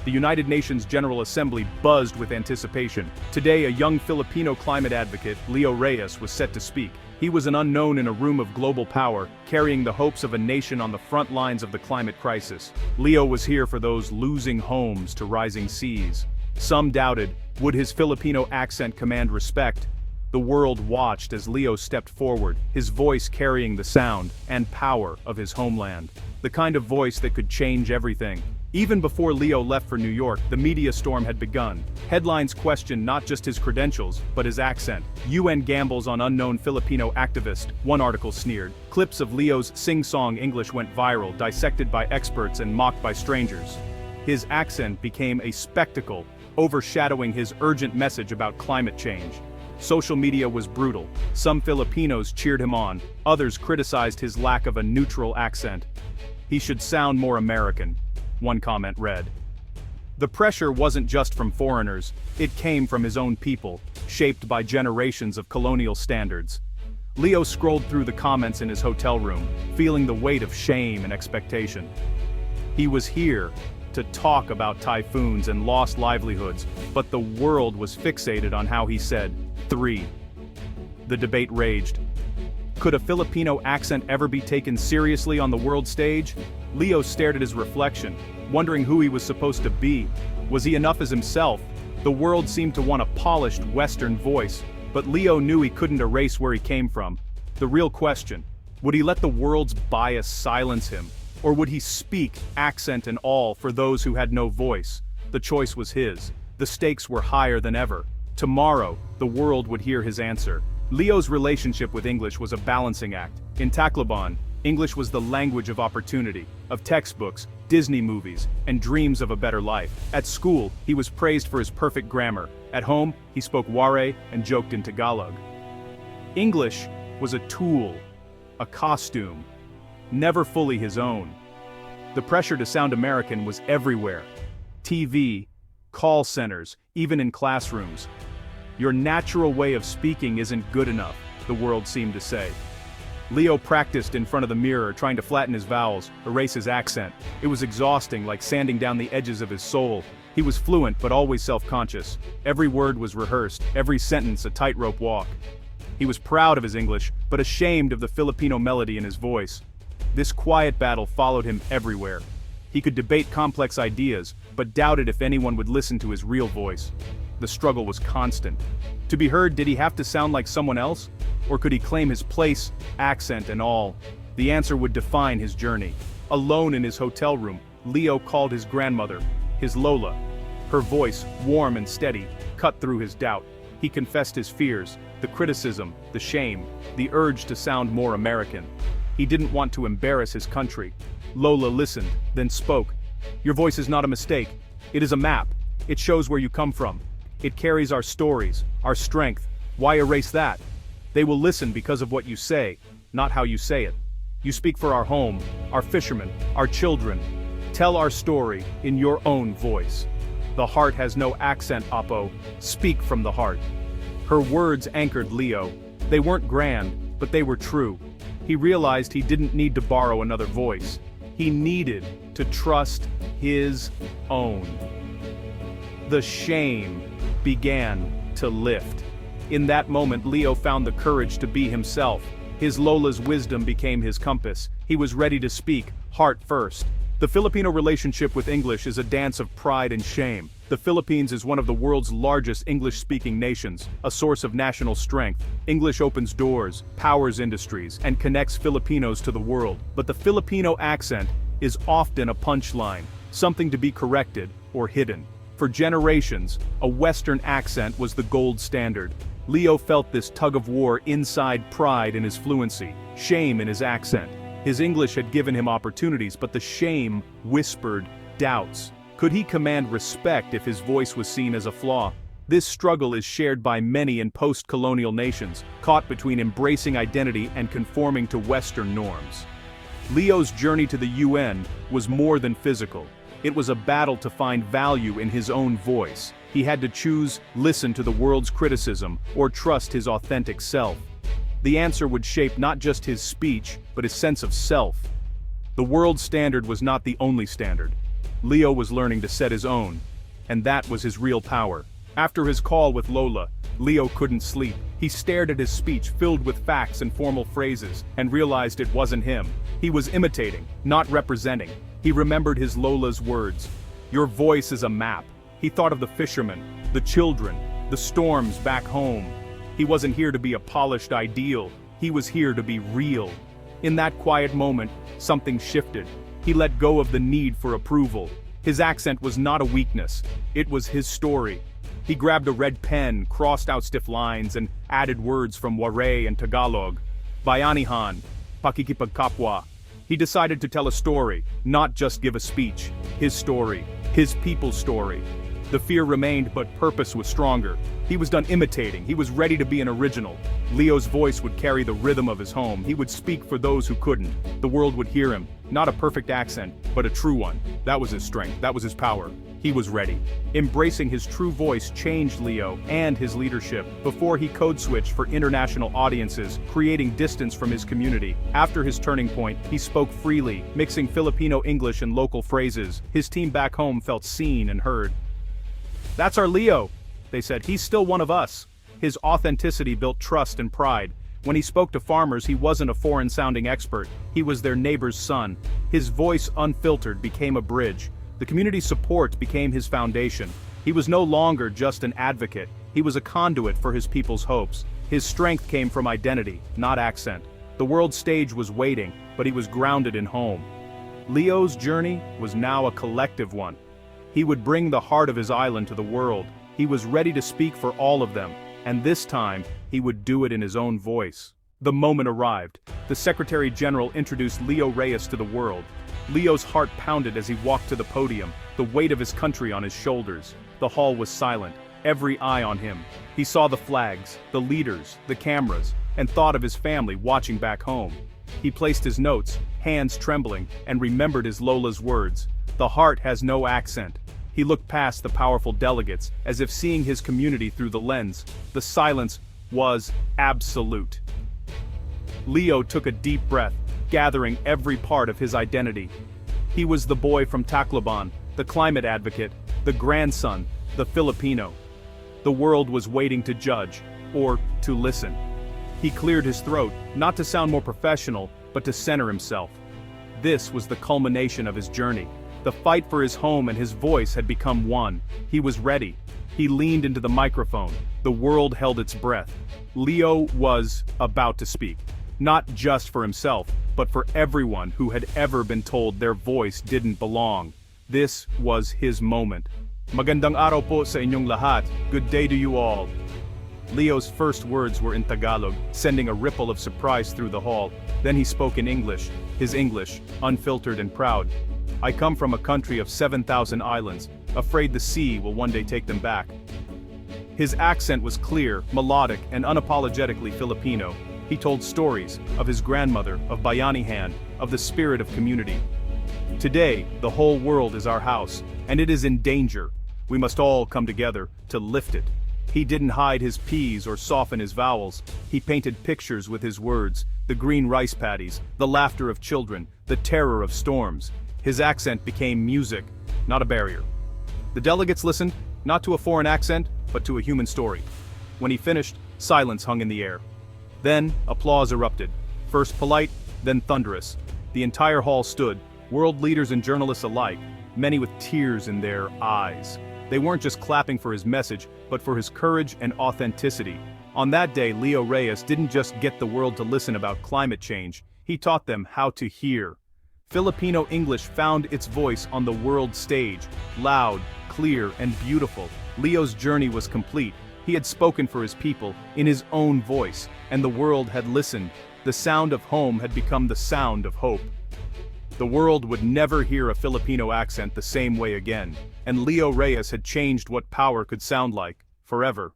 The United Nations General Assembly buzzed with anticipation. Today, a young Filipino climate advocate, Leo Reyes, was set to speak. He was an unknown in a room of global power, carrying the hopes of a nation on the front lines of the climate crisis. Leo was here for those losing homes to rising seas. Some doubted, would his Filipino accent command respect? The world watched as Leo stepped forward, his voice carrying the sound and power of his homeland. The kind of voice that could change everything. Even before Leo left for New York, the media storm had begun. Headlines questioned not just his credentials, but his accent. UN gambles on unknown Filipino activist, one article sneered. Clips of Leo's sing-song English went viral, dissected by experts and mocked by strangers. His accent became a spectacle, overshadowing his urgent message about climate change. Social media was brutal. Some Filipinos cheered him on, others criticized his lack of a neutral accent. He should sound more American, one comment read. The pressure wasn't just from foreigners, it came from his own people, shaped by generations of colonial standards. Leo scrolled through the comments in his hotel room, feeling the weight of shame and expectation. He was here to talk about typhoons and lost livelihoods, but the world was fixated on how he said, 3. The debate raged. Could a Filipino accent ever be taken seriously on the world stage? Leo stared at his reflection, wondering who he was supposed to be. Was he enough as himself? The world seemed to want a polished Western voice, but Leo knew he couldn't erase where he came from. The real question, would he let the world's bias silence him? Or would he speak, accent and all, for those who had no voice? The choice was his. The stakes were higher than ever. Tomorrow, the world would hear his answer. Leo's relationship with English was a balancing act. In Tacloban, English was the language of opportunity, of textbooks, Disney movies, and dreams of a better life. At school, he was praised for his perfect grammar. At home, he spoke Waray and joked in Tagalog. English was a tool, a costume, never fully his own. The pressure to sound American was everywhere. TV, call centers, even in classrooms. Your natural way of speaking isn't good enough, the world seemed to say. Leo practiced in front of the mirror, trying to flatten his vowels, erase his accent. It was exhausting, like sanding down the edges of his soul. He was fluent, but always self-conscious. Every word was rehearsed, every sentence a tightrope walk. He was proud of his English, but ashamed of the Filipino melody in his voice. This quiet battle followed him everywhere. He could debate complex ideas, but doubted if anyone would listen to his real voice. The struggle was constant. To be heard, did he have to sound like someone else? Or could he claim his place, accent and all? The answer would define his journey. Alone in his hotel room, Leo called his grandmother, his Lola. Her voice, warm and steady, cut through his doubt. He confessed his fears, the criticism, the shame, the urge to sound more American. He didn't want to embarrass his country. Lola listened, then spoke. Your voice is not a mistake. It is a map. It shows where you come from. It carries our stories, our strength. Why erase that? They will listen because of what you say, not how you say it. You speak for our home, our fishermen, our children. Tell our story in your own voice. The heart has no accent, Apo. Speak from the heart. Her words anchored Leo. They weren't grand, but they were true. He realized he didn't need to borrow another voice. He needed to trust his own. The shame began to lift. In that moment, Leo found the courage to be himself. His Lola's wisdom became his compass. He was ready to speak, heart first. The Filipino relationship with English is a dance of pride and shame. The Philippines is one of the world's largest English-speaking nations, a source of national strength. English opens doors, powers industries, and connects Filipinos to the world. But the Filipino accent is often a punchline, something to be corrected or hidden. For generations, a Western accent was the gold standard. Leo felt this tug-of-war inside, pride in his fluency, shame in his accent. His English had given him opportunities, but the shame whispered doubts. Could he command respect if his voice was seen as a flaw? This struggle is shared by many in post-colonial nations, caught between embracing identity and conforming to Western norms. Leo's journey to the UN was more than physical. It was a battle to find value in his own voice. He had to choose, listen to the world's criticism, or trust his authentic self. The answer would shape not just his speech, but his sense of self. The world standard was not the only standard. Leo was learning to set his own. And that was his real power. After his call with Lola, Leo couldn't sleep. He stared at his speech filled with facts and formal phrases, and realized it wasn't him. He was imitating, not representing. He remembered his Lola's words. "Your voice is a map." He thought of the fishermen, the children, the storms back home. He wasn't here to be a polished ideal. He was here to be real. In that quiet moment, something shifted. He let go of the need for approval. His accent was not a weakness. It was his story. He grabbed a red pen, crossed out stiff lines, and added words from Waray and Tagalog. Bayanihan, Pakikipagkapwa. He decided to tell a story, not just give a speech. His story. His people's story. The fear remained, but purpose was stronger. He was done imitating. He was ready to be an original. Leo's voice would carry the rhythm of his home. He would speak for those who couldn't. The world would hear him. Not a perfect accent, but a true one. That was his strength. That was his power. He was ready. Embracing his true voice changed Leo and his leadership. Before he code-switched for international audiences, creating distance from his community. After his turning point, he spoke freely, mixing Filipino English and local phrases. His team back home felt seen and heard. "That's our Leo," they said. "He's still one of us." His authenticity built trust and pride. When he spoke to farmers, he wasn't a foreign-sounding expert. He was their neighbor's son. His voice, unfiltered, became a bridge. The community's support became his foundation. He was no longer just an advocate. He was a conduit for his people's hopes. His strength came from identity, not accent. The world stage was waiting, but he was grounded in home. Leo's journey was now a collective one. He would bring the heart of his island to the world. He was ready to speak for all of them, and this time, he would do it in his own voice. The moment arrived. The Secretary General introduced Leo Reyes to the world. Leo's heart pounded as he walked to the podium, the weight of his country on his shoulders. The hall was silent, every eye on him. He saw the flags, the leaders, the cameras, and thought of his family watching back home. He placed his notes, hands trembling, and remembered his Lola's words. "The heart has no accent." He looked past the powerful delegates, as if seeing his community through the lens. The silence was absolute. Leo took a deep breath, gathering every part of his identity. He was the boy from Tacloban, the climate advocate, the grandson, the Filipino. The world was waiting to judge, or to listen. He cleared his throat, not to sound more professional, but to center himself. This was the culmination of his journey. The fight for his home and his voice had become one. He was ready. He leaned into the microphone. The world held its breath. Leo was about to speak. Not just for himself, but for everyone who had ever been told their voice didn't belong. This was his moment. "Magandang araw po sa inyong lahat. Good day to you all." Leo's first words were in Tagalog, sending a ripple of surprise through the hall. Then he spoke in English, his English, unfiltered and proud. "I come from a country of 7,000 islands, afraid the sea will one day take them back." His accent was clear, melodic, and unapologetically Filipino. He told stories of his grandmother, of Bayanihan, of the spirit of community. "Today, the whole world is our house, and it is in danger. We must all come together to lift it." He didn't hide his P's or soften his vowels. He painted pictures with his words, the green rice paddies, the laughter of children, the terror of storms. His accent became music, not a barrier. The delegates listened, not to a foreign accent, but to a human story. When he finished, silence hung in the air. Then, applause erupted. First polite, then thunderous. The entire hall stood, world leaders and journalists alike, many with tears in their eyes. They weren't just clapping for his message, but for his courage and authenticity. On that day, Leo Reyes didn't just get the world to listen about climate change, he taught them how to hear. Filipino English found its voice on the world stage, loud, clear, and beautiful. Leo's journey was complete. He had spoken for his people, in his own voice, and the world had listened. The sound of home had become the sound of hope. The world would never hear a Filipino accent the same way again, and Leo Reyes had changed what power could sound like, forever.